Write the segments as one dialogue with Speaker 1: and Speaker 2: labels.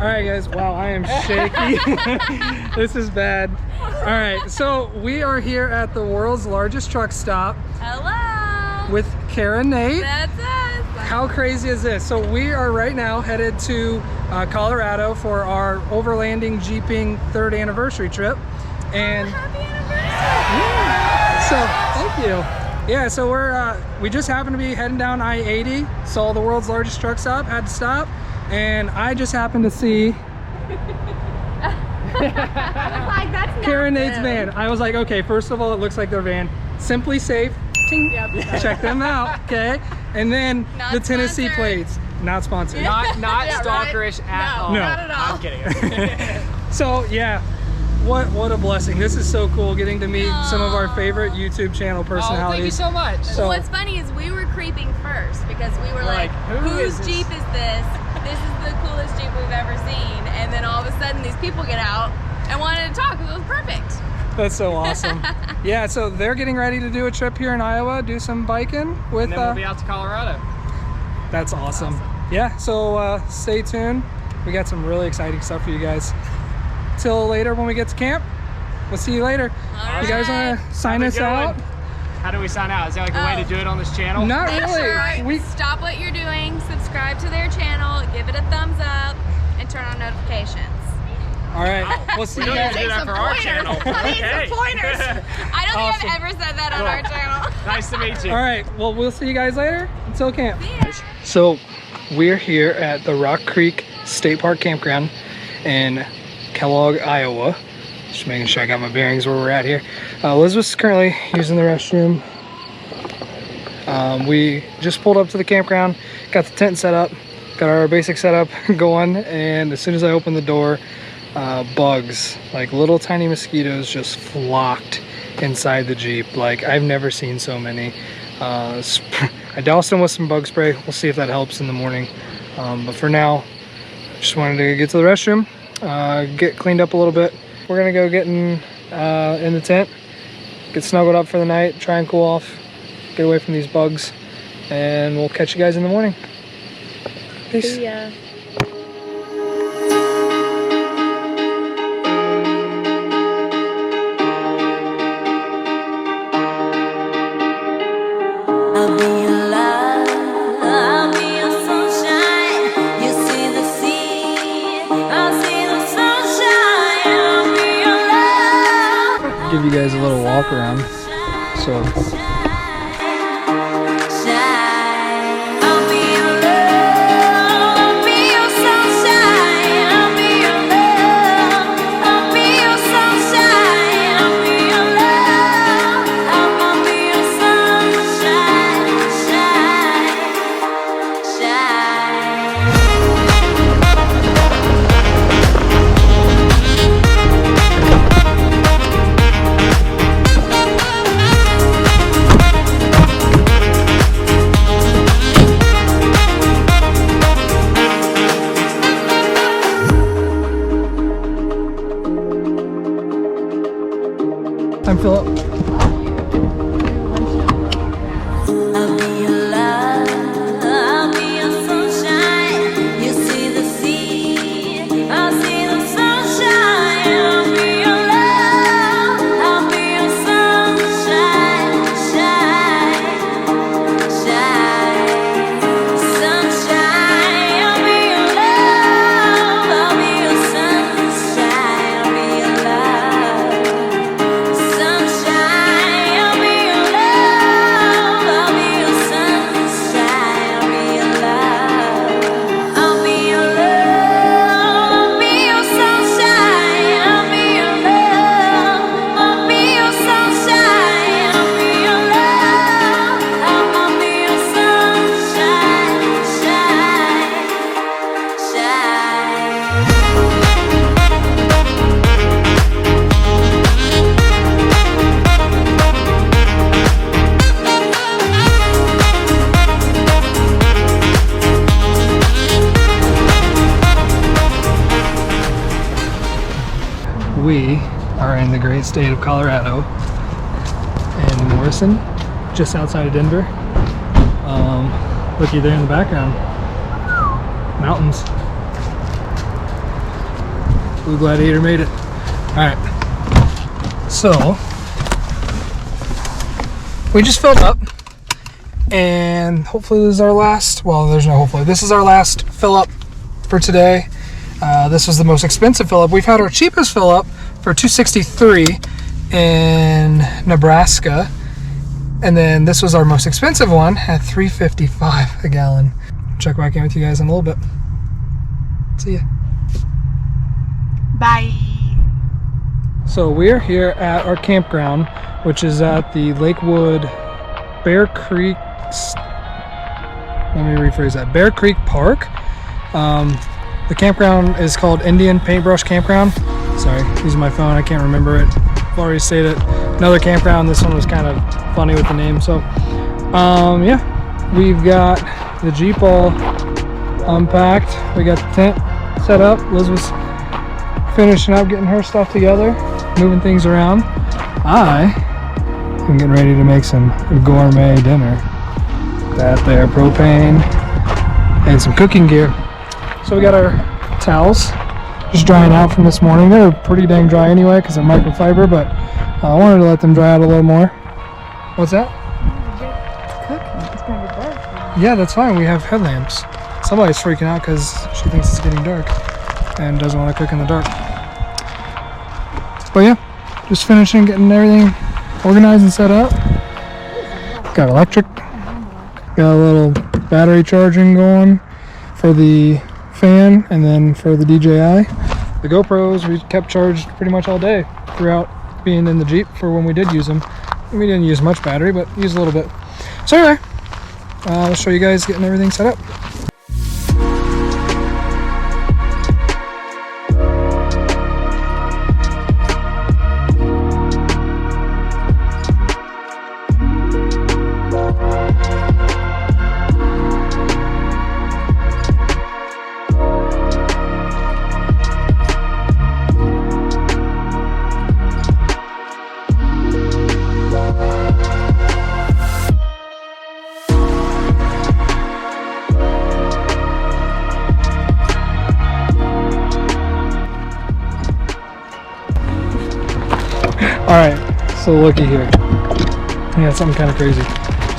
Speaker 1: All right, guys. Wow, I am shaky. This is bad. All right, so we are here at the world's largest truck stop.
Speaker 2: Hello.
Speaker 1: With Kara and Nate.
Speaker 2: That's us.
Speaker 1: How crazy is this? So we are right now headed to Colorado for our overlanding jeeping 3rd anniversary trip. And
Speaker 2: happy anniversary!
Speaker 1: So thank you. Yeah, so we just happened to be heading down I-80, saw the world's largest truck stop, had to stop, and I just happened to see Kara and Nate's van. I was like, okay, first of all, it looks like their van. Simply Safe. Yep. Check them out, okay? And then
Speaker 2: not
Speaker 1: the Tennessee
Speaker 2: sponsored.
Speaker 1: plates. Not sponsored.
Speaker 3: Not
Speaker 2: Yeah,
Speaker 3: stalkerish
Speaker 2: right?
Speaker 3: at all.
Speaker 1: No.
Speaker 2: Not at all.
Speaker 3: I'm kidding.
Speaker 1: So yeah, what a blessing. This is so cool getting to meet some of our favorite YouTube channel
Speaker 3: Oh, thank you
Speaker 1: personalities.
Speaker 3: so much.
Speaker 1: So-
Speaker 2: What's funny is we were creeping first because we were like,
Speaker 3: who
Speaker 2: whose
Speaker 3: is this?
Speaker 2: Jeep is this? This is the coolest Jeep we've ever seen. And then all of a sudden these people get out and wanted to talk. It was perfect.
Speaker 1: That's so awesome. Yeah, so they're getting ready to do a trip here in Iowa, do some biking with
Speaker 3: And then we'll be out to Colorado.
Speaker 1: that's awesome. Yeah, so stay tuned. We got some really exciting stuff for you guys. Till later when we get to camp. We'll see you later.
Speaker 2: All
Speaker 1: You guys
Speaker 2: right.
Speaker 1: want to sign
Speaker 3: Have a
Speaker 1: us
Speaker 3: good
Speaker 1: out?
Speaker 3: one. How do we sign out? Is there like a way to do it on this channel?
Speaker 1: Not
Speaker 2: Make
Speaker 1: really.
Speaker 2: sure
Speaker 1: We
Speaker 2: stop what you're doing, subscribe to their channel, give it a thumbs up, and turn on notifications.
Speaker 1: all right. We'll see
Speaker 3: We
Speaker 1: you
Speaker 3: don't need
Speaker 1: guys.
Speaker 3: to do that for our channel.
Speaker 2: I need
Speaker 3: Okay.
Speaker 2: some pointers. I don't
Speaker 1: Awesome.
Speaker 2: think I've ever said that on our channel.
Speaker 3: Nice to meet you.
Speaker 1: All right. Well, we'll see you guys later. Until camp.
Speaker 2: Yeah.
Speaker 1: So we're here at the Rock Creek State Park Campground in Kellogg, Iowa. Just making sure I got my bearings where we're at here. Elizabeth's currently using the restroom. We just pulled up to the campground, got the tent set up, got our basic setup going, and as soon as I opened the door, bugs, like little tiny mosquitoes, just flocked inside the Jeep. Like I've never seen so many. I doused them with some bug spray. We'll see if that helps in the morning. But for now, just wanted to get to the restroom, get cleaned up a little bit. We're gonna go get in the tent, get snuggled up for the night, try and cool off, get away from these bugs, and we'll catch you guys in the morning. Peace.
Speaker 2: Yeah.
Speaker 4: I'll be your love, I'll be your sunshine. You see the sea, I'll see the sunshine. I'll be your love.
Speaker 1: Give you guys a little walk around. So
Speaker 4: I'll be your love, I'll be your sunshine. I'll be your love, I'll be your sunshine. I'll be your love, I'll be your sunshine, shine, shine.
Speaker 1: I'm Philip.
Speaker 4: I'll be your love, I'll be your sunshine. You see the sea, I'll see the sunshine. I'll be your love, I'll be your sunshine, shine, shine, sunshine. I'll be your love, I'll be your sunshine. I'll be your love, sunshine. I'll be your love, I'll be your sunshine. I'll be your love, I'll be your love, I'll be your sunshine. I'll be your love, I'll be your sunshine. I'll be your love, I'll be your sunshine, shine, shine.
Speaker 1: We are in the great state of Colorado in Morrison, just outside of Denver. Looky there in the background, mountains. Blue Gladiator made it. Alright. So, we just filled up. And hopefully this is our last, well, there's no hopefully. This is our last fill up for today. This was the most expensive fill up. We've had our cheapest fill up for $2.63 in Nebraska. And then this was our most expensive one at $3.55 a gallon. Check back in with you guys in a little bit. See ya.
Speaker 2: Bye.
Speaker 1: So we're here at our campground, which is at the Lakewood Bear Creek. Let me rephrase that. Bear Creek Park. The campground is called Indian Paintbrush Campground. Sorry, using my phone, I can't remember it. I've already stayed at another campground. This one was kind of funny with the name. So, yeah, we've got the Jeep all unpacked. We got the tent set up. Liz was finishing up, getting her stuff together, moving things around. I'm getting ready to make some gourmet dinner. That there, propane, and some cooking gear. So we got our towels just drying out from this morning. They're pretty dang dry anyway because they're microfiber, but I wanted to let them dry out a little more. What's that?
Speaker 2: It's cooking. It's gonna get dark.
Speaker 1: Yeah, that's fine. We have headlamps. Somebody's freaking out because she thinks it's getting dark and doesn't want to cook in the dark. But yeah, just finishing getting everything organized and set up. Got electric. Got a little battery charging going for the fan and then for the DJI. The GoPros we kept charged pretty much all day throughout being in the Jeep for when we did use them. We didn't use much battery, but used a little bit. So anyway, I'll show you guys getting everything set up. Alright, so looky here. Yeah, something kind of crazy.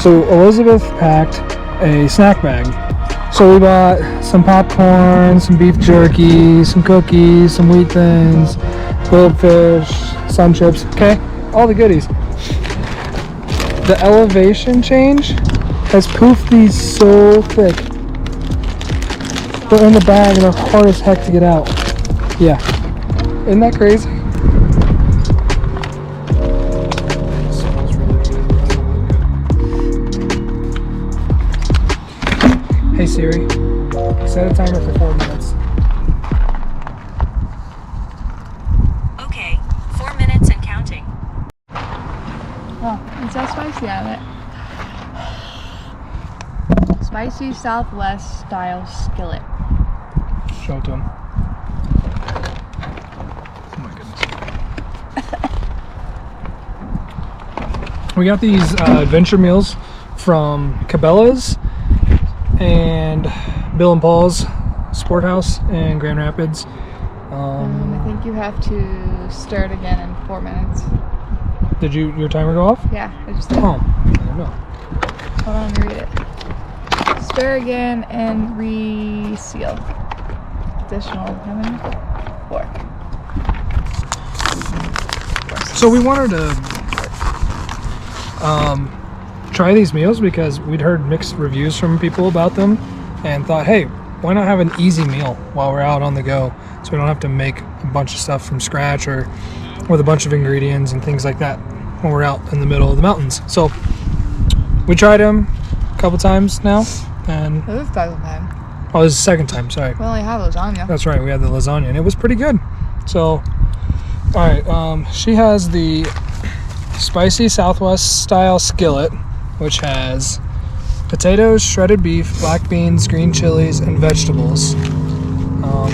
Speaker 1: So Elizabeth packed a snack bag. So we bought some popcorn, some beef jerky, some cookies, some wheat thins, grilled fish, sun chips, okay? All the goodies. The elevation change has poofed these so thick. They're in the bag and they're hard as heck to get out. Yeah. Isn't that crazy? Hey Siri, set a timer for 4 minutes.
Speaker 5: Okay, 4 minutes and counting.
Speaker 2: Oh, it's so spicy on it. Spicy Southwest style skillet.
Speaker 1: Show it to him. Oh my goodness. We got these adventure meals from Cabela's and Bill and Paul's Sport House in Grand Rapids.
Speaker 2: I think you have to start again in 4 minutes.
Speaker 1: Did your timer go off?
Speaker 2: Yeah, I just did.
Speaker 1: Oh, I don't know.
Speaker 2: Hold on, let me read it. Stir again and reseal. Additional, how many? 4.
Speaker 1: So we wanted to try these meals because we'd heard mixed reviews from people about them and thought, hey, why not have an easy meal while we're out on the go so we don't have to make a bunch of stuff from scratch or with a bunch of ingredients and things like that when we're out in the middle of the mountains. So we tried them a couple times now and
Speaker 2: This is the second time.
Speaker 1: oh, this is the second time, sorry.
Speaker 2: We only have lasagna.
Speaker 1: That's right, we had the lasagna and it was pretty good. So all right, she has the spicy Southwest style skillet, which has potatoes, shredded beef, black beans, green chilies, and vegetables.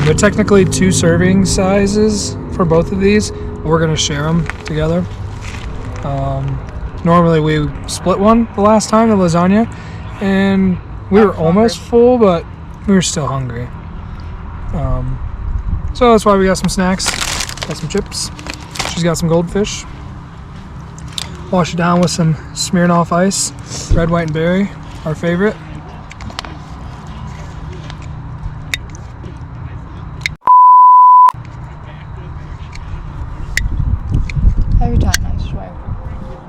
Speaker 1: They're technically 2 serving sizes for both of these. We're gonna share them together. Normally we split one the last time, the lasagna, and we were almost full, but we were still hungry. So that's why we got some snacks. Got some chips. She's got some goldfish. Wash it down with some Smirnoff Ice. Red, white, and berry. Our favorite.
Speaker 2: Every time, I swear.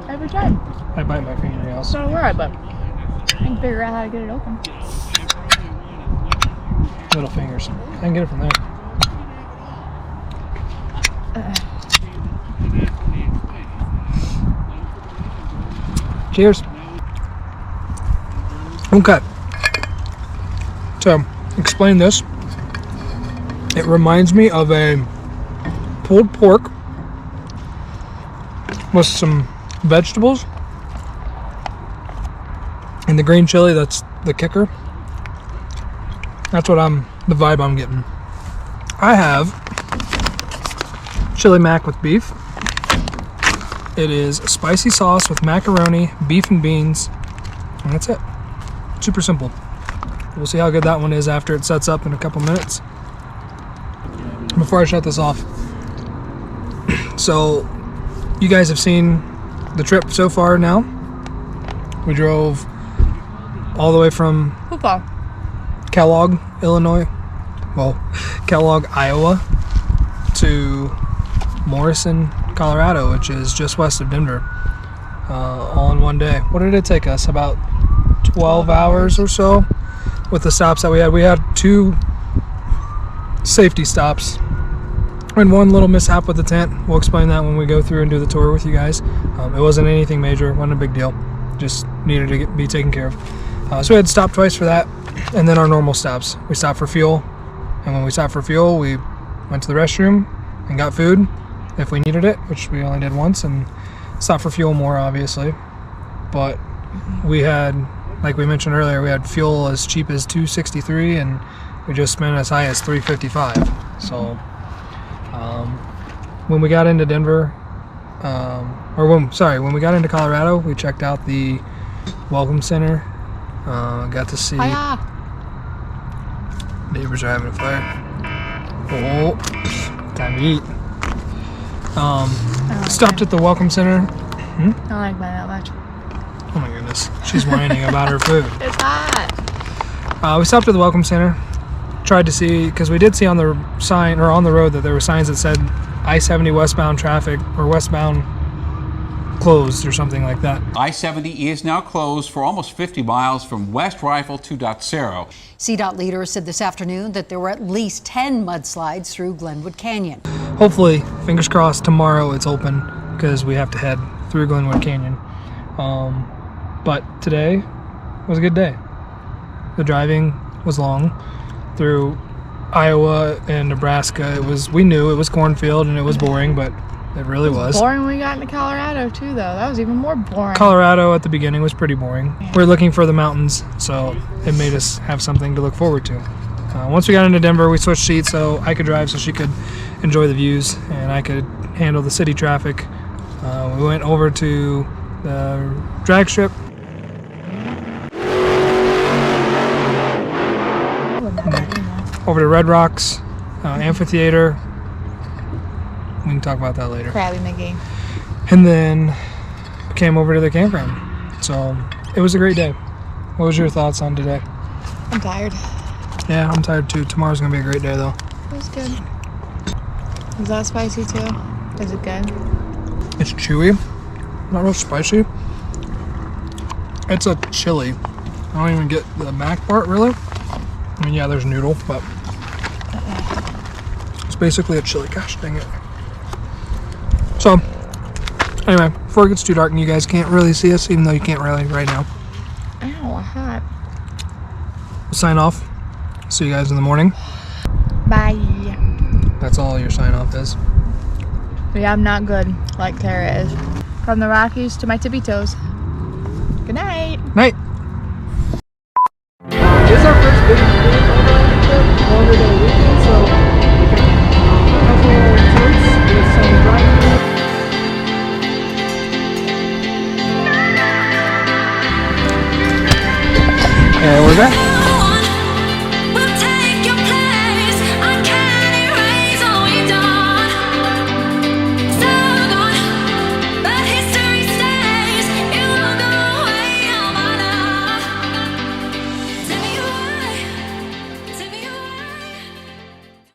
Speaker 2: Every time.
Speaker 1: I bite my fingernails.
Speaker 2: I don't know where but I can figure out how to get it open.
Speaker 1: Little fingers. I can get it from there. Cheers. Okay. To explain this, it reminds me of a pulled pork with some vegetables and the green chili. That's the kicker. That's what the vibe I'm getting. I have chili mac with beef. It is a spicy sauce with macaroni, beef and beans, and that's it. Super simple. We'll see how good that one is after it sets up in a couple minutes. Before I shut this off, so you guys have seen the trip so far now. We drove all the way from Kellogg, Illinois, well, Kellogg, Iowa, to Morrison, Colorado, which is just west of Denver, all in one day. What did it take us? About 12 hours or so with the stops that we had. We had 2 safety stops and one little mishap with the tent. We'll explain that when we go through and do the tour with you guys. It wasn't anything major, wasn't a big deal, just needed to be taken care of. So we had to stop twice for that, and then our normal stops. We stopped for fuel, and when we stopped for fuel, we went to the restroom and got food if we needed it, which we only did once, and stopped for fuel more, obviously. But we had, like we mentioned earlier, we had fuel as cheap as $2.63, and we just spent as high as $3.55. So when we got into Denver, when we got into Colorado, we checked out the Welcome Center. Got to see neighbors are having a fire. Oh, time to eat. Stopped at the Welcome Center.
Speaker 2: I don't like mine that much.
Speaker 1: Oh my goodness, she's whining about her food.
Speaker 2: It's hot.
Speaker 1: We stopped at the Welcome Center. Tried to see, because we did see on the sign, or on the road, that there were signs that said I-70 westbound traffic, or westbound closed, or something like that.
Speaker 6: I-70 is now closed for almost 50 miles from West Rifle to Docero.
Speaker 7: CDOT leaders said this afternoon that there were at least 10 mudslides through Glenwood Canyon.
Speaker 1: Hopefully, fingers crossed, tomorrow it's open, because we have to head through Glenwood Canyon. But today was a good day. The driving was long through Iowa and Nebraska. We knew it was cornfield and it was boring, but it really was.
Speaker 2: Boring when we got into Colorado too, though. That was even more boring.
Speaker 1: Colorado at the beginning was pretty boring. We're looking for the mountains, so it made us have something to look forward to. Once we got into Denver, we switched seats so I could drive so she could enjoy the views and I could handle the city traffic. We went over to the drag strip. Over to Red Rocks Amphitheater. We can talk about that later.
Speaker 2: Krabby McGee.
Speaker 1: And then came over to the campground. So it was a great day. What was your thoughts on today?
Speaker 2: I'm tired.
Speaker 1: Yeah, I'm tired too. Tomorrow's gonna be a great day though.
Speaker 2: It was good. Was that spicy too? Is it good?
Speaker 1: It's chewy, not real spicy. It's a chili. I don't even get the mac part really. I mean, yeah, there's noodle, but it's basically a chili. Gosh dang it. So, anyway, before it gets too dark and you guys can't really see us, even though you can't really right now,
Speaker 2: Ow, hot.
Speaker 1: we'll sign off. See you guys in the morning.
Speaker 2: Bye.
Speaker 1: That's all your sign off is.
Speaker 2: Yeah, I'm not good like Tara is. From the Rockies to my tippy toes. Good night.
Speaker 1: Night. This is our first big trip, longer than a weekend, so we got a couple of tours with some driving. And we're back.